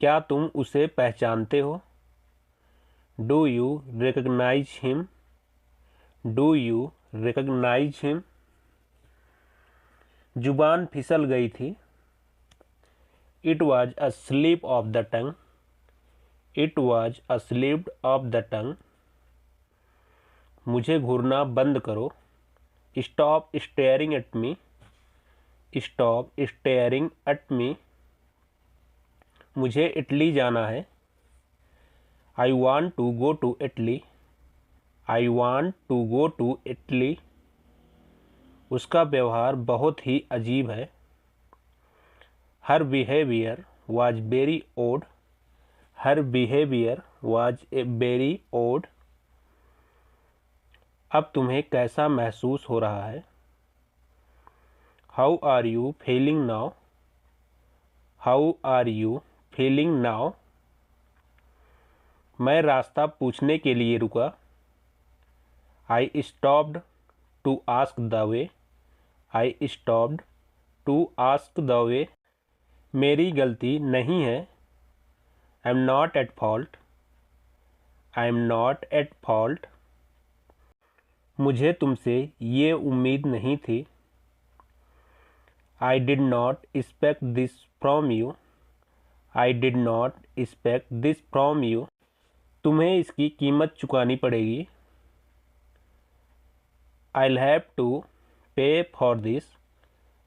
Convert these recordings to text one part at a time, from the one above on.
क्या तुम उसे पहचानते हो? Do you recognize him? Do you recognize him? जुबान फिसल गई थी। It was a slip of the tongue. It was a slip of the tongue. मुझे घूरना बंद करो। Stop staring at me. Stop staring at me. मुझे इटली जाना है। I want to go to Italy. I want to go to Italy. उसका व्यवहार बहुत ही अजीब है। Her behaviour was very odd. Her behaviour was a very odd. अब तुम्हें कैसा महसूस हो रहा है? How are you feeling now? How are you feeling now? मैं रास्ता पूछने के लिए रुका। I stopped to ask the way. I stopped to ask the way. मेरी गलती नहीं है। I am not at fault. I am not at fault. मुझे तुमसे ये उम्मीद नहीं थी। I did not expect this from you. I did not expect this from you. तुम्हें इसकी कीमत चुकानी पड़ेगी। I'll have to pay for this.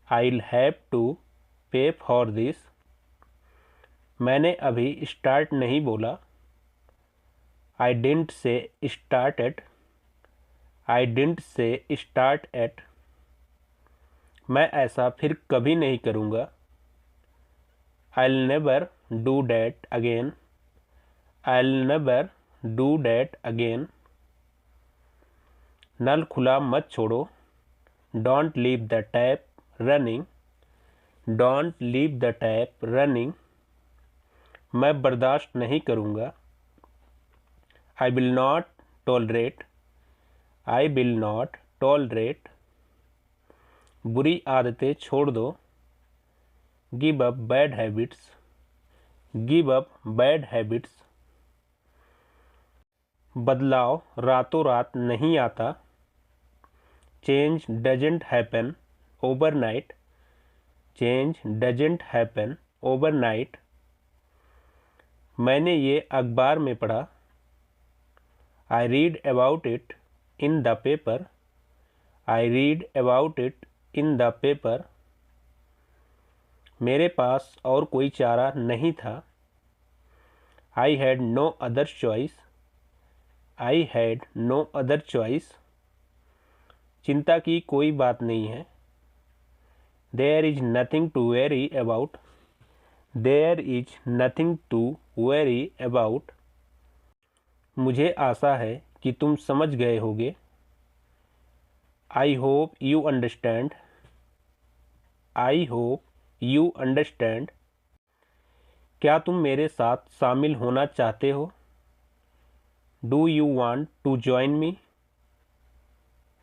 I'll have to pay for this. मैंने अभी स्टार्ट नहीं बोला। I didn't say started. I didn't say start at. मैं ऐसा फिर कभी नहीं करूँगा। I'll never do that again. I'll never do that again. नल खुला मत छोड़ो। Don't leave the tap running. Don't leave the tap running. मैं बर्दाश्त नहीं करूँगा। I will not tolerate. I will not tolerate. बुरी आदतें छोड़ दो। Give up bad habits. Give up bad habits. बदलाव रातों रात नहीं आता। Change doesn't happen overnight. Change doesn't happen overnight. मैंने ये अखबार में पढ़ा। I read about it in the paper. I read about it in the paper. मेरे पास और कोई चारा नहीं था। I had no other choice. I had no other choice. चिंता की कोई बात नहीं है। There is nothing to worry about. There is nothing to worry about. मुझे आशा है कि तुम समझ गए होगे। I hope you understand. I hope you understand. क्या तुम मेरे साथ शामिल होना चाहते हो? Do you want to join me?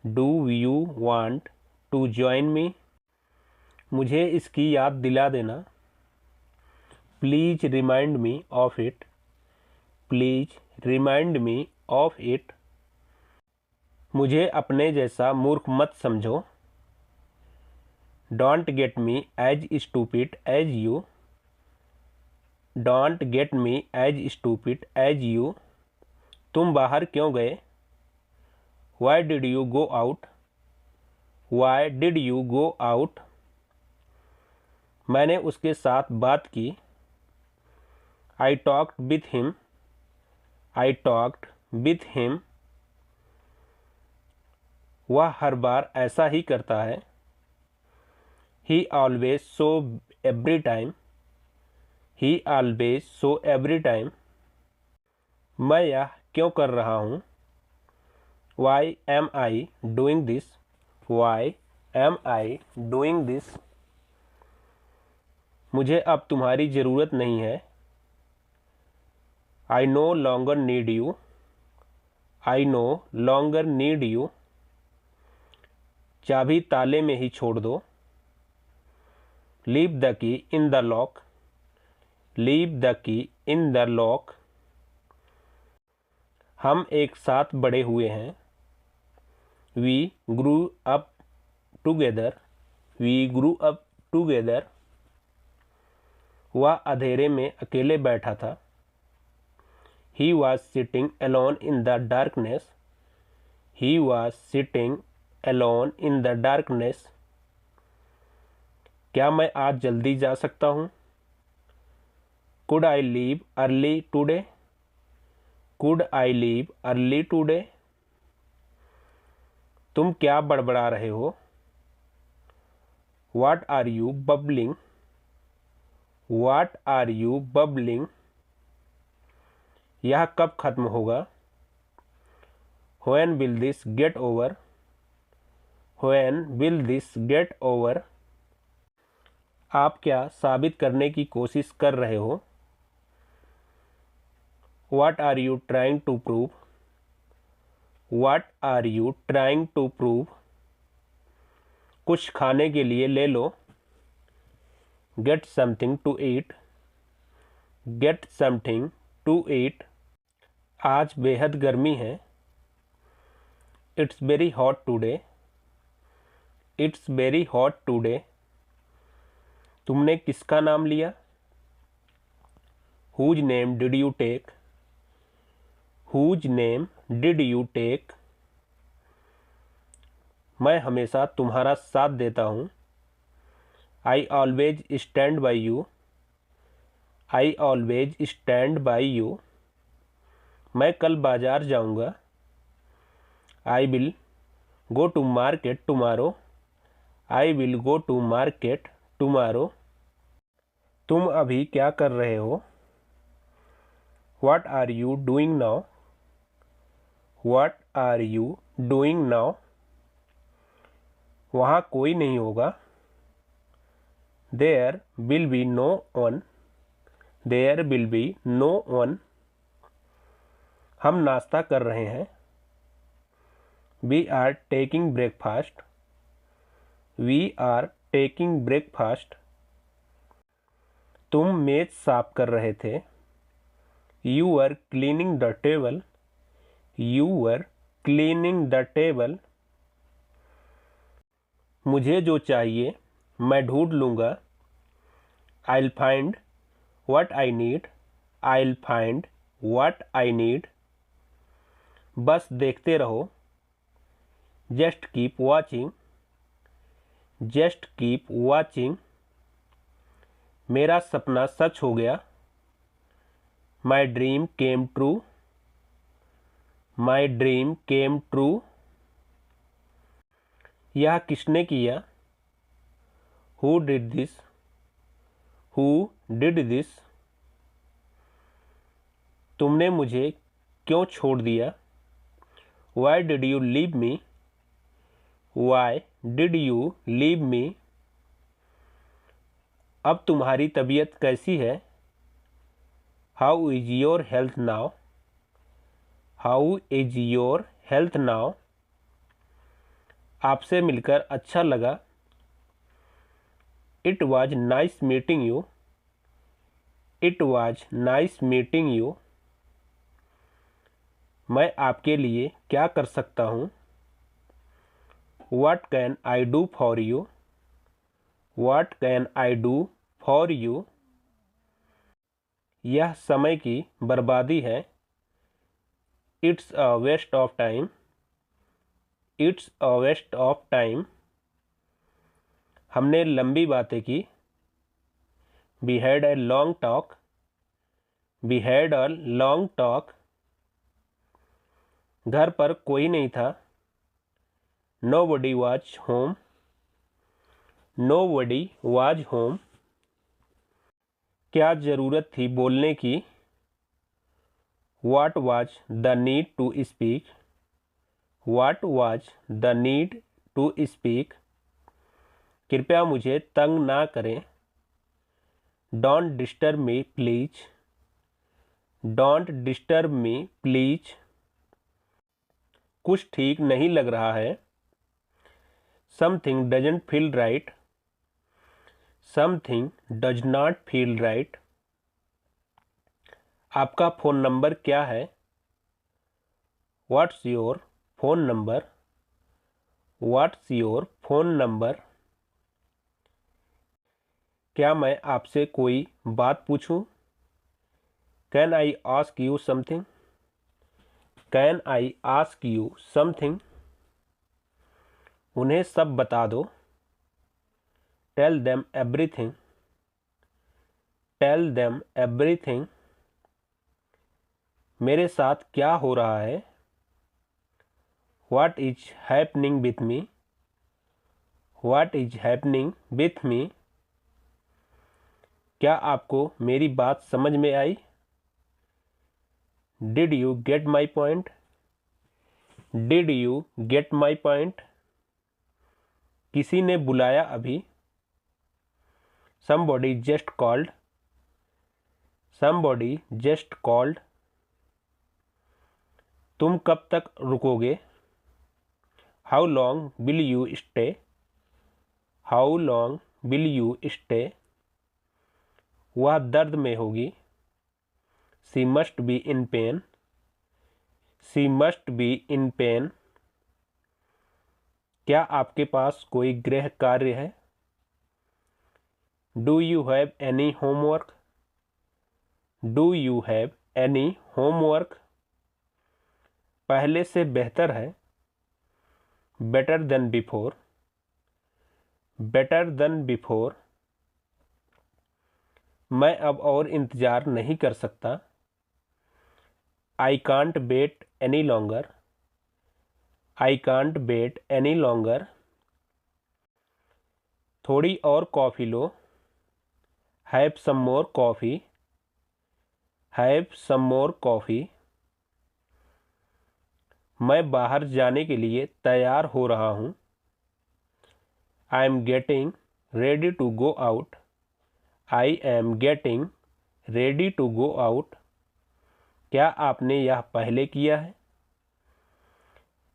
Do you want to join मी? मुझे इसकी याद दिला देना। Please remind me of it. Please remind me of it. मुझे अपने जैसा मूर्ख मत समझो। Don't get me as stupid as you. Don't get me as stupid as you. तुम बाहर क्यों गए? Why did you go out? Why did you go out? मैंने उसके साथ बात की। I talked with him. I talked with him. वह हर बार ऐसा ही करता है। ही always so every time. He always so every time. मैं यह क्यों कर रहा हूँ? Why am I doing this? Why am I doing this? मुझे अब तुम्हारी ज़रूरत नहीं है। I no longer need you. I no longer need you. चाबी ताले में ही छोड़ दो। Leave the key in the lock. Leave the key in the lock. हम एक साथ बड़े हुए हैं। We grew up together. We grew up together. वह अंधेरे में अकेले बैठा था। He was sitting alone in the darkness. He was sitting alone in the darkness. क्या मैं आज जल्दी जा सकता हूँ? Could I leave early today? Could I leave early today? तुम क्या बड़बड़ा रहे हो? What are you bubbling? What are you bubbling? यह कब खत्म होगा? When will this get over? When will this get over? आप क्या साबित करने की कोशिश कर रहे हो? What are you trying to prove? What are you trying to prove? कुछ खाने के लिए ले लो। Get something to eat. Get something to eat. आज बेहद गर्मी है। It's very hot today. It's very hot today. तुमने किसका नाम लिया? Whose name did you take? Whose name did you take? मैं हमेशा तुम्हारा साथ देता हूँ। I always stand by you. I always stand by you. मैं कल बाजार जाऊँगा। I will go to market tomorrow. I will go to market tomorrow. तुम अभी क्या कर रहे हो? What are you doing now? What are you doing now? वहाँ कोई नहीं होगा। There will be no one. There will be no one. हम नाश्ता कर रहे हैं। We are taking breakfast. We are taking breakfast. तुम मेज साफ कर रहे थे। You were cleaning the table. You were cleaning the table. मुझे जो चाहिए मैं ढूंढ लूँगा। I'll find what I need. I'll find what I need. बस देखते रहो। Just keep watching. Just keep watching. मेरा सपना सच हो गया। My dream came true. My dream came true. यह किसने किया? Who did this? Who did this? तुमने मुझे क्यों छोड़ दिया? Why did you leave me? Why did you leave me? अब तुम्हारी तबीयत कैसी है? How is your health now? How is your health now? आपसे मिलकर अच्छा लगा। It was nice meeting you. It was nice meeting you. मैं आपके लिए क्या कर सकता हूँ? What can I do for you? What can I do for you? यह समय की बर्बादी है। It's a waste of time. It's a waste of time. हमने लंबी बातें की। We had a long talk. We had a long talk. घर पर कोई नहीं था। Nobody was home. Nobody was home. क्या ज़रूरत थी बोलने की? What was the need to speak? What was the need to speak? कृपया मुझे तंग ना करें। Don't disturb me, please. Don't disturb me, please. कुछ ठीक नहीं लग रहा है। Something doesn't feel right. Something does not feel right. आपका फ़ोन नंबर क्या है? What's your phone number? What's your phone number? क्या मैं आपसे कोई बात पूछूं? Can I ask you something? Can I ask you something? उन्हें सब बता दो। Tell them everything. Tell them everything. मेरे साथ क्या हो रहा है? What is happening with me? What is happening with me? क्या आपको मेरी बात समझ में आई? Did you get my point? Did you get my point? किसी ने बुलाया अभी। somebody just called। somebody just called। तुम कब तक रुकोगे? how long will you stay? how long will you stay? वह दर्द में होगी। she must be in pain। she must be in pain। क्या आपके पास कोई गृह कार्य है? do you have any homework? do you have any homework? पहले से बेहतर है। better than before। better than before। मैं अब और इंतज़ार नहीं कर सकता। I can't wait any longer। I can't wait any longer। थोड़ी और coffee low. Have some more coffee। Have some more coffee। मैं बाहर जाने के लिए तैयार हो रहा हूँ। I am getting ready to go out। I am getting ready to go out। क्या आपने यह पहले किया है?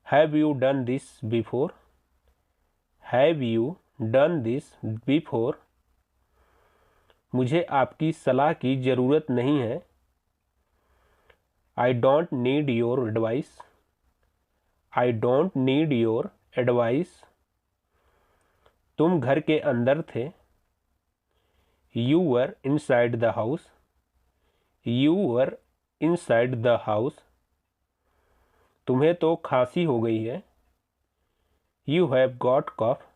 Have you done this before? Have you done this before? मुझे आपकी सलाह की ज़रूरत नहीं है। I don't need your advice। I don't need your advice। तुम घर के अंदर थे। You were inside the house। You were inside the house। तुम्हें तो खांसी हो गई है। You have got cough।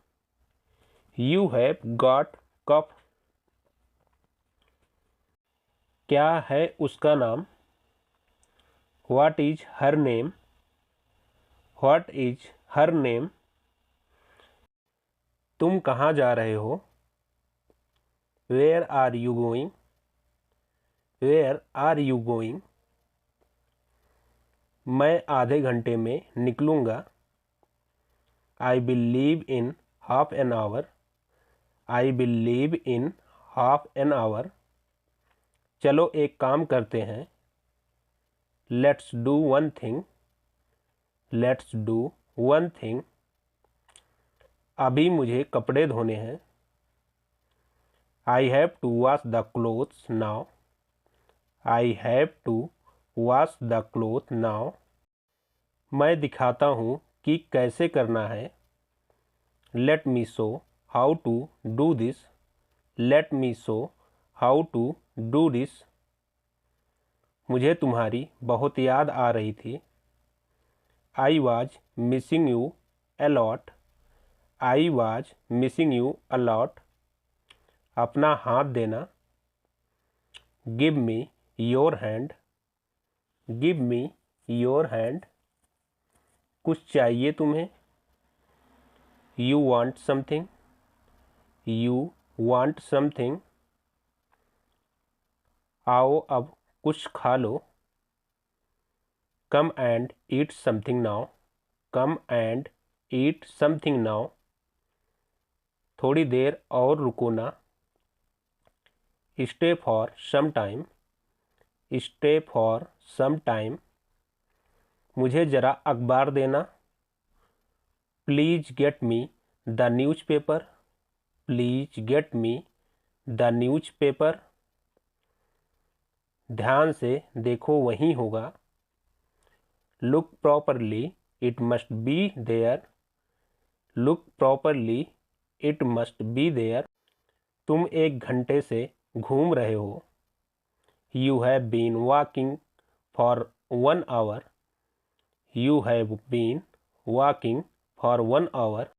You have got cough। क्या है उसका नाम? What is her name? What is her name? तुम कहाँ जा रहे हो? Where are you going? Where are you going? मैं आधे घंटे में निकलूँगा। I will leave in half an hour। I will leave in half an hour। चलो एक काम करते हैं। Let's do one thing। Let's do one thing। अभी मुझे कपड़े धोने हैं। I have to wash the clothes now। I have to wash the clothes now। मैं दिखाता हूँ कि कैसे करना है। Let me show how to do this। Let me show how to do this। मुझे तुम्हारी बहुत याद आ रही थी। I was missing you a lot। I was missing you a lot। अपना हाथ देना। Give me your hand। Give me your hand। कुछ चाहिए तुम्हें। You want something। You want something। आओ अब कुछ खा लो। Come and eat something now। Come and eat something now। थोड़ी देर और रुको ना। Stay for some time। Stay for some time। मुझे ज़रा अखबार देना। Please get me the newspaper। Please get me the newspaper। ध्यान से देखो वहीं होगा। Look properly, it must be there. Look properly, it must be there. तुम 1 घंटे से घूम रहे हो। You have been walking for 1 hour. You have been walking for 1 hour.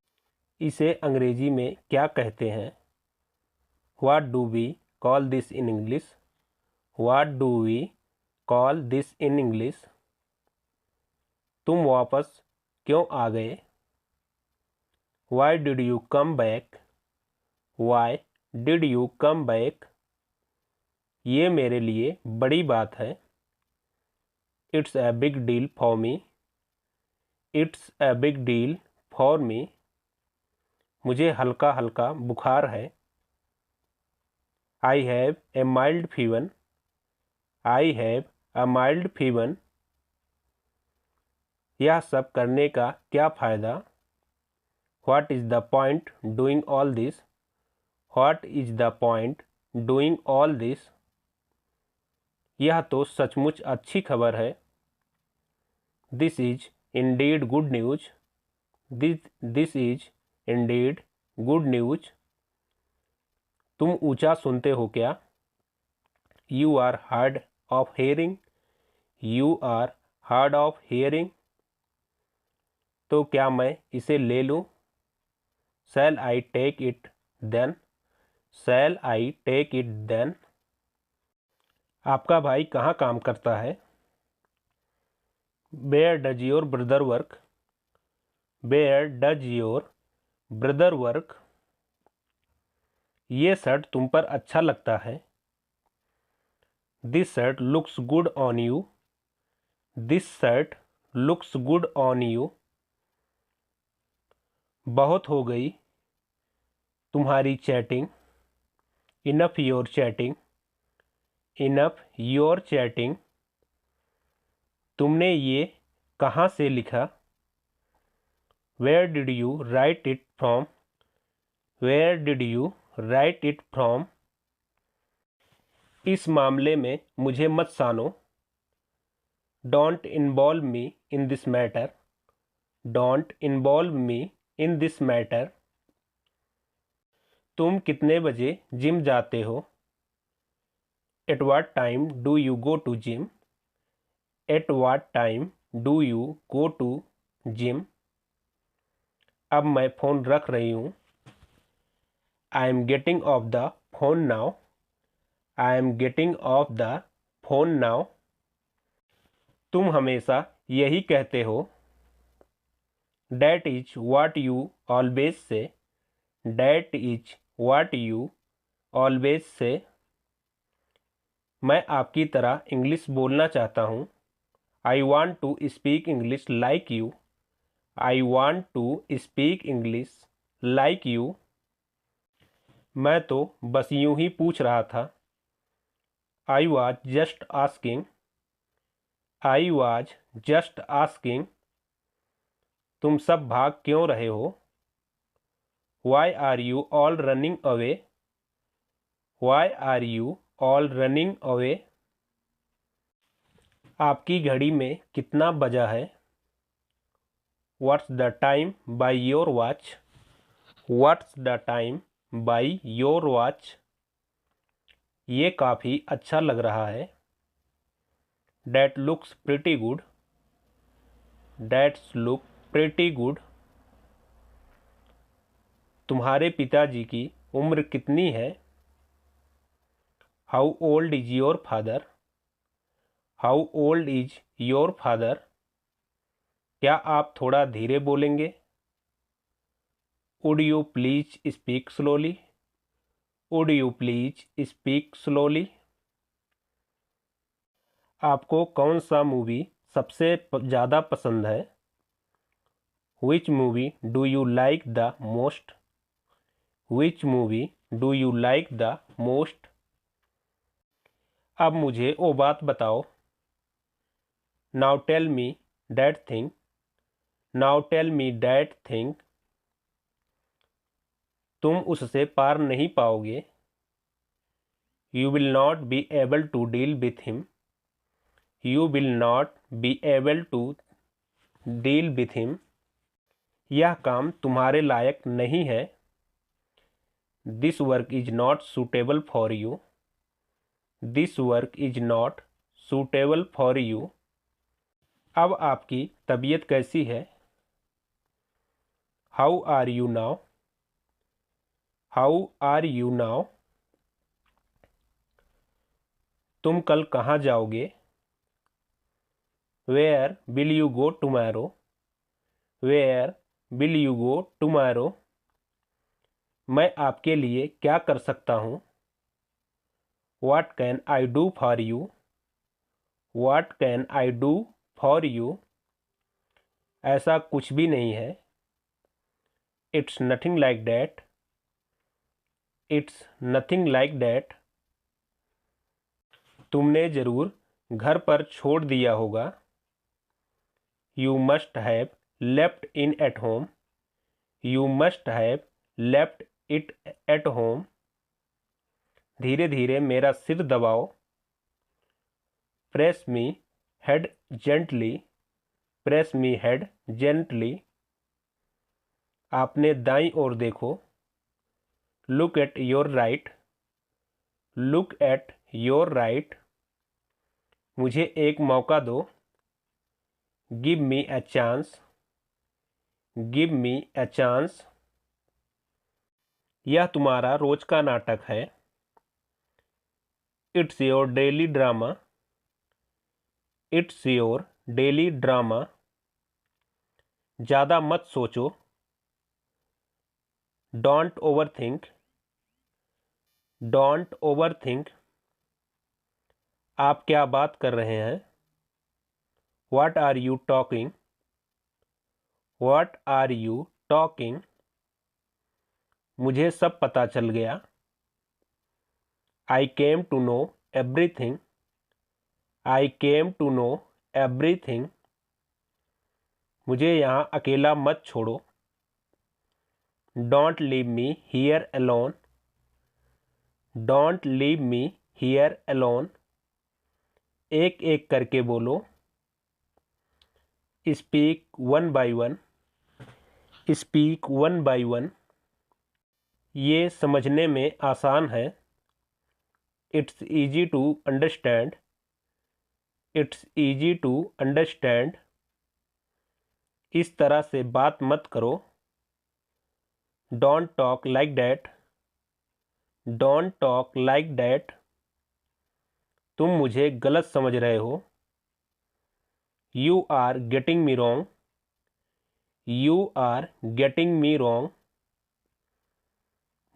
इसे अंग्रेजी में क्या कहते हैं? What do we call this in English? What do we call this in English? तुम वापस क्यों आ गए? Why did you come back? Why did you come back? ये मेरे लिए बड़ी बात है। It's a big deal for me. It's a big deal for me. मुझे हल्का हल्का बुखार है। I have a mild fever. I have a mild fever. यह सब करने का क्या फ़ायदा? What is the point doing all this? What is the point doing all this? यह तो सचमुच अच्छी खबर है। This is Indeed good news. This is Indeed good news. तुम ऊंचा सुनते हो क्या? You are hard of hearing. You are hard of hearing. तो क्या मैं इसे ले लूँ? Shall I take it then? Shall I take it then? आपका भाई कहाँ काम करता है? Where does your brother work? Where does your brother work? ये शर्ट तुम पर अच्छा लगता है। This shirt looks good on you. This shirt looks good on you. बहुत हो गई तुम्हारी chatting. Enough your chatting. Enough your chatting. तुमने ये कहाँ से लिखा? Where did you write it from? Where did you write it from? इस मामले में मुझे मत सानो। Don't involve me in this matter. Don't involve me in this matter. तुम कितने बजे जिम जाते हो? At what time do you go to gym? At what time do you go to gym? अब मैं फ़ोन रख रही हूँ। I am getting off the phone now. I am getting off the phone now. तुम हमेशा यही कहते हो। That is what you always say. That is what you always say. मैं आपकी तरह इंग्लिश बोलना चाहता हूँ। I want to speak English like you. I want to speak English like you. मैं तो बस यूं ही पूछ रहा था। I was just asking. I was just asking. तुम सब भाग क्यों रहे हो? Why are you all running away? Why are you all running away? आपकी घड़ी में कितना बजा है? What's the time by your watch? What's the time by your watch? ये काफ़ी अच्छा लग रहा है। That looks pretty good. That's look pretty good. तुम्हारे पिताजी की उम्र कितनी है? How old is your father? How old is your father? क्या आप थोड़ा धीरे बोलेंगे? Would you please speak slowly? Would you please speak slowly? आपको कौन सा मूवी सबसे ज़्यादा पसंद है? Which movie do you like the most? Which movie do you like the most? अब मुझे वो बात बताओ। Now tell me that thing. Now tell me that thing. तुम उससे पार नहीं पाओगे। You will not be able to deal with him. You will not be able to deal with him. यह काम तुम्हारे लायक नहीं है. This work is not suitable for you. This work is not suitable for you. अब आपकी तबीयत कैसी है? How are you now? How are you now? तुम कल कहाँ जाओगे? Where will you go tomorrow? Where will you go tomorrow? मैं आपके लिए क्या कर सकता हूँ? What can I do for you? What can I do for you? ऐसा कुछ भी नहीं है. It's nothing like that. It's nothing like that. तुमने ज़रूर घर पर छोड़ दिया होगा. You must have left it at home. You must have left it at home. धीरे धीरे मेरा सिर दबाओ. Press me head gently. Press me head gently. आपने दाईं ओर देखो. Look at your right. Look at your right. मुझे एक मौका दो. Give me a chance. Give me a chance. यह तुम्हारा रोज का नाटक है. It's your daily drama. It's your daily drama. ज़्यादा मत सोचो. Don't overthink. Don't overthink. आप क्या बात कर रहे हैं? What are you talking? What are you talking? मुझे सब पता चल गया. I came to know everything. I came to know everything. मुझे यहाँ अकेला मत छोड़ो. Don't leave me here alone. Don't leave me here alone. एक एक करके बोलो. Speak one by one. Speak one by one. ये समझने में आसान है. It's easy to understand. It's easy to understand. इस तरह से बात मत करो. Don't talk like that. Don't talk like that. तुम मुझे गलत समझ रहे हो. You are getting me wrong. You are getting me wrong.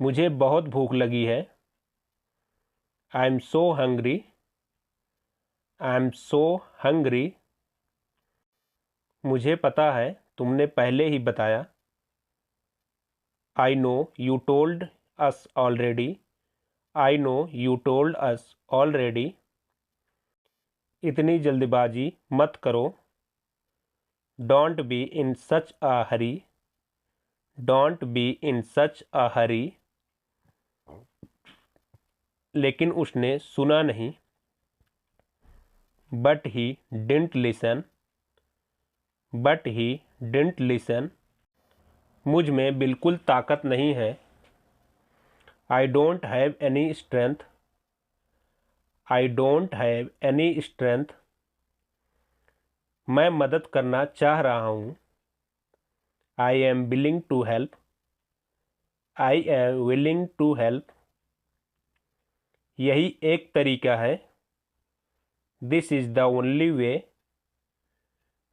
मुझे बहुत भूख लगी है. I'm so hungry. I'm so hungry. मुझे पता है तुमने पहले ही बताया. I know you told us already. I know you told us already. इतनी जल्दबाजी मत करो. Don't be in such a hurry. Don't be in such a hurry. लेकिन उसने सुना नहीं. But he didn't listen. But he didn't listen. मुझ में बिल्कुल ताकत नहीं है. I don't have any strength. I don't have any strength. मैं मदद करना चाह रहा हूँ. I am willing to help. I am willing to help. यही एक तरीका है. This is the only way.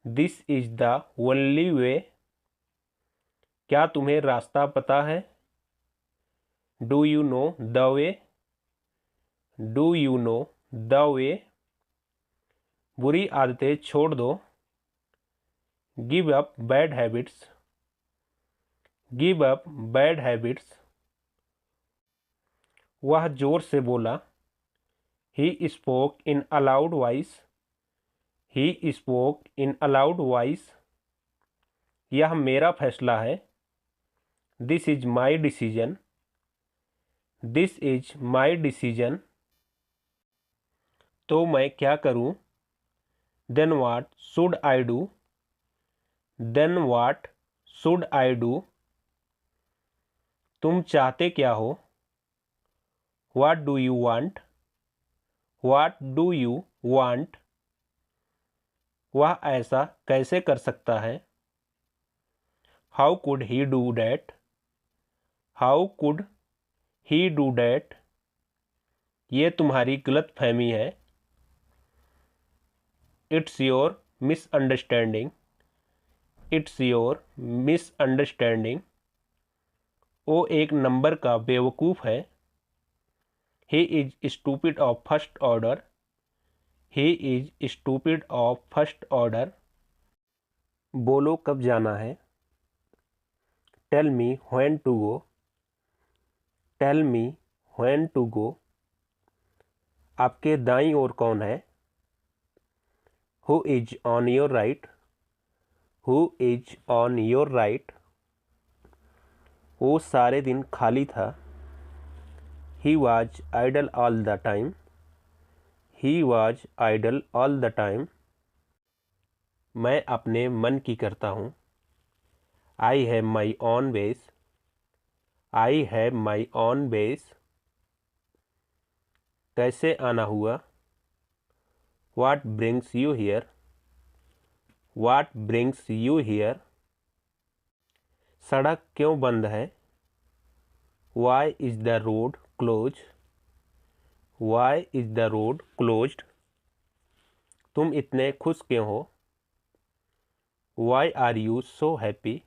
This is the only way. क्या तुम्हें रास्ता पता है? Do you know the way? Do you know the way? बुरी आदतें छोड़ दो. Give up bad habits. Give up bad habits. वह जोर से बोला. He spoke in a loud voice. He spoke in a loud voice. यह मेरा फैसला है. This is my decision. This is my decision. तो मैं क्या करूं? Then what should I do? Then what should I do? तुम चाहते क्या हो? What do you want? What do you want? वह ऐसा कैसे कर सकता है? How could he do that? How could he do that? ये तुम्हारी गलत फहमी है। It's your misunderstanding. It's your misunderstanding. वो एक नंबर का बेवकूफ़ है। He is stupid of first order. He is stupid of first order. बोलो कब जाना है? Tell me when to go. Tell me when to go. आपके दाईं ओर कौन है? Who is on your right? Who is on your right? वो सारे दिन खाली था। He was idle all the time. He was idle all the time. मैं अपने मन की करता हूँ। I have my own ways. I have my own ways. कैसे आना हुआ? What brings you here? What brings you here? सड़क क्यों बंद है? Why is the road closed? Why is the road closed? तुम इतने खुश क्यों हो? Why are you so happy?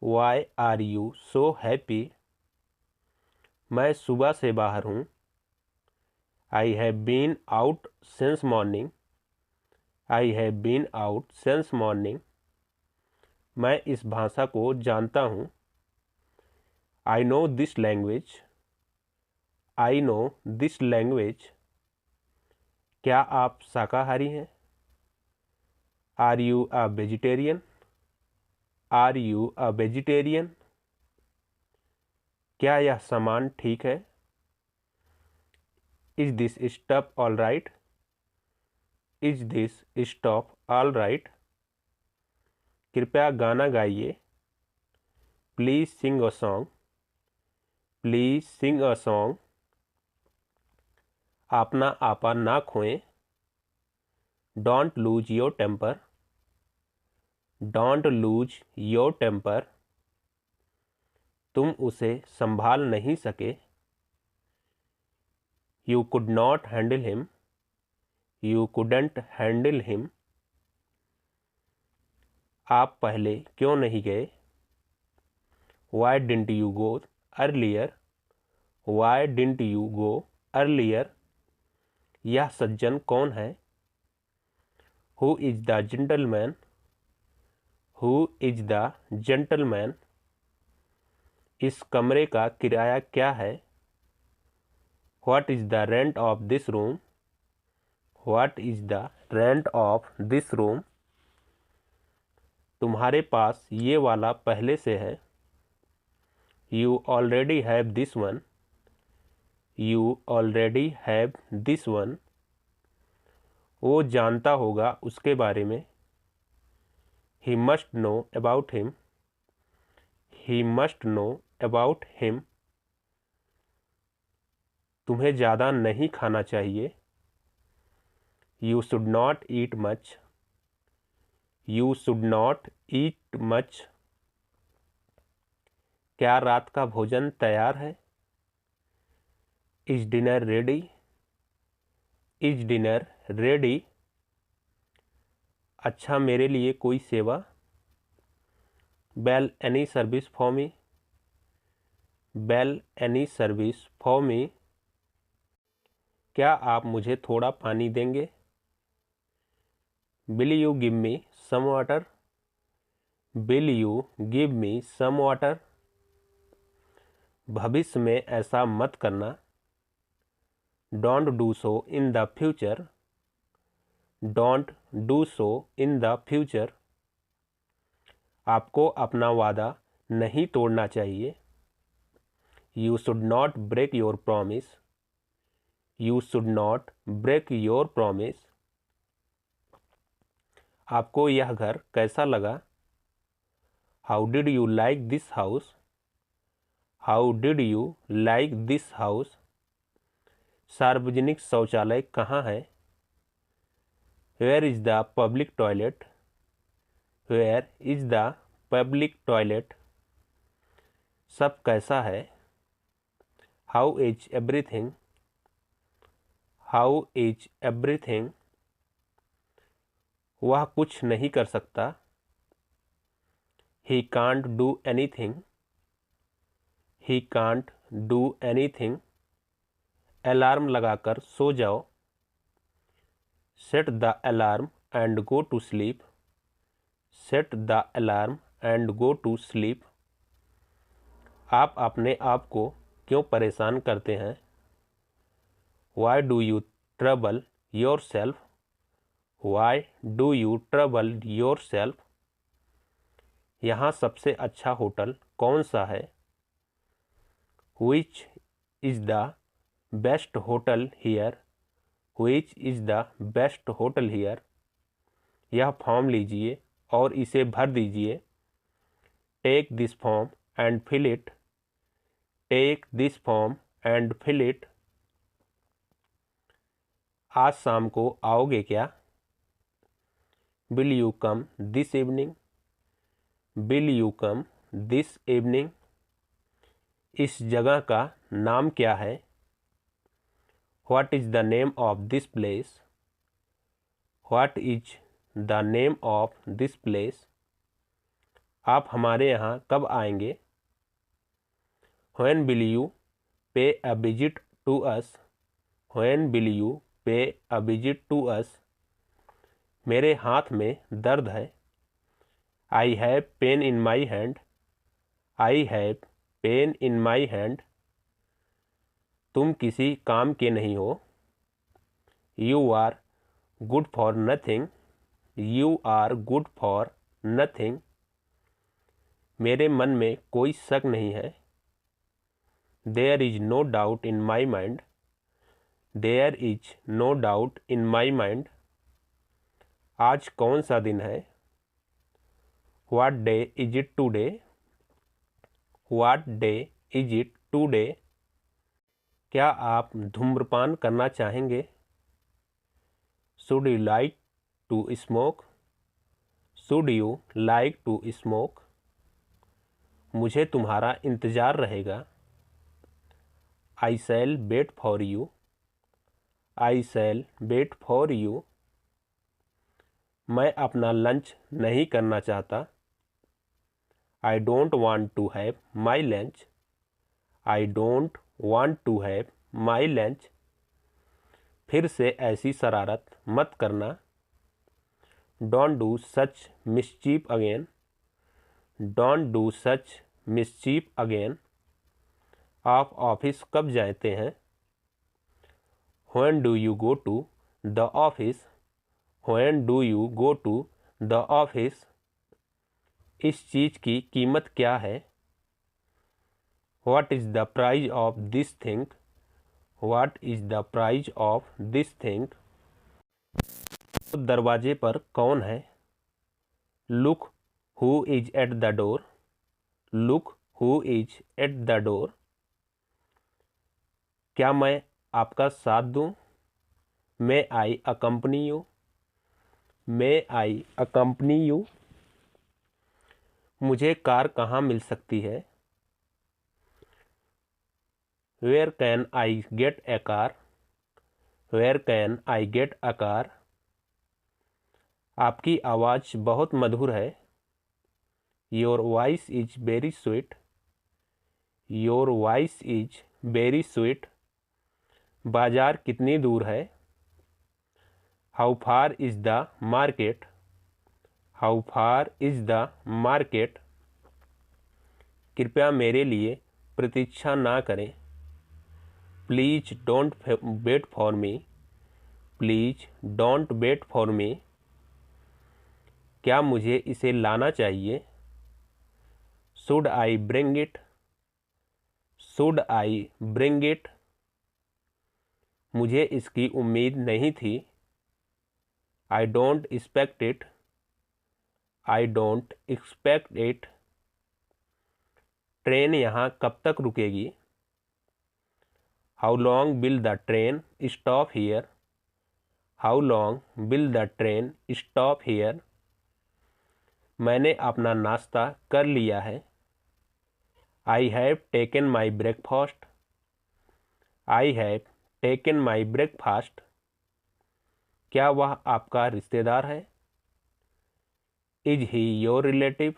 Why are you so happy? मैं सुबह से बाहर हूँ। I have been out since morning. I have been out since morning. मैं इस भाषा को जानता हूँ। I know this language. I know this language. क्या आप शाकाहारी हैं? Are you a vegetarian? Are you a vegetarian? क्या यह सामान ठीक है? Is this stuff all right? Is this stuff all right? कृपया गाना गाइए। Please sing a song. Please sing a song. अपना आपा ना खोएं। Don't lose your temper. Don't lose your temper. तुम उसे संभाल नहीं सके। You could not handle him. You couldn't handle him. आप पहले क्यों नहीं गए? Why didn't you go earlier? Why didn't you go earlier? यह सज्जन कौन है? Who is the gentleman? Who is the gentleman? इस कमरे का किराया क्या है? What is the rent of this room? What is the rent of this room? तुम्हारे पास ये वाला पहले से है। You already have this one. You already have this one. वो जानता होगा उसके बारे में। He must know about him. He must know about him. तुम्हें ज़्यादा नहीं खाना चाहिए। You should not eat much. You should not eat much. क्या रात का भोजन तैयार है? Is dinner ready? Is dinner ready? अच्छा मेरे लिए कोई सेवा? Bell any service for me? Bell any service for me? क्या आप मुझे थोड़ा पानी देंगे? Will you give me some water? Will you give me some water? भविष्य में ऐसा मत करना। Don't do so in the future. Don't do so in the future. आपको अपना वादा नहीं तोड़ना चाहिए। You should not break your promise. You should not break your promise? आपको यह घर कैसा लगा? How did you like this house? How did you like this house? सार्वजनिक शौचालय कहाँ है? Where is the public toilet? Where is the public toilet? सब कैसा है? How is everything? How is everything? वह कुछ नहीं कर सकता। He can't do anything. He can't do anything. Alarm लगाकर सो जाओ। Set the alarm and go to sleep. Set the alarm and go to sleep. आप अपने आप को क्यों परेशान करते हैं? Why do you trouble yourself? Why do you trouble yourself? यहाँ सबसे अच्छा होटल कौन सा है? Which is the best hotel here? Which is the best hotel here? यह फॉर्म लीजिए और इसे भर दीजिए। Take this form and fill it. Take this form and fill it. आज शाम को आओगे क्या? Will you come this evening? Will you come this evening? इस जगह का नाम क्या है? What is the name of this place? What is the name of this place? आप हमारे यहाँ कब आएंगे? When will you pay a visit to us? When will you pay a visit to us? मेरे हाथ में दर्द है। I have pain in my hand. I have pain in my hand. तुम किसी काम के नहीं हो। You are good for nothing. You are good for nothing. मेरे मन में कोई शक नहीं है। There is no doubt in my mind. There is no doubt in my mind. आज कौन सा दिन है? What day is it today? What day is it today? क्या आप धूम्रपान करना चाहेंगे? Should you like to smoke? Should you like to smoke? मुझे तुम्हारा इंतज़ार रहेगा। I shall wait for you. I shall wait for you. मैं अपना लंच नहीं करना चाहता। I don't want to have my lunch. I don't want to have my lunch. फिर से ऐसी शरारत मत करना। Don't do such mischief again. Don't do such mischief again. आप ऑफिस कब जाते हैं? When do you go to the office? When do you go to the office? इस चीज़ की कीमत क्या है? What is the price of this thing? What is the price of this thing? दरवाजे पर कौन है? Look who is at the door. Look who is at the door. क्या मैं आपका साथ दूं? May I accompany you? May I accompany you? मुझे कार कहाँ मिल सकती है? Where can I get a car? Where can I get a car? आपकी आवाज़ बहुत मधुर है। Your voice is very sweet. Your voice is very sweet. बाजार कितनी दूर है? How far is the market? How far is the market? कृपया मेरे लिए प्रतीक्षा ना करें। Please don't wait for me. Please don't wait for me. क्या मुझे इसे लाना चाहिए? Should I bring it? Should I bring it? मुझे इसकी उम्मीद नहीं थी। I don't expect it. I don't expect it. Train यहाँ कब तक रुकेगी? How long will the train stop here? How long will the train stop here? मैंने अपना नाश्ता कर लिया है। I have taken my breakfast. I have taken my breakfast. क्या वह आपका रिश्तेदार है? Is he your relative?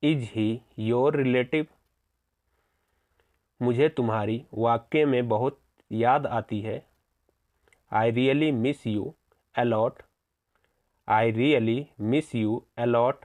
Is he your relative? मुझे तुम्हारी वाकई में बहुत याद आती है। I really miss you a lot. I really miss you a lot.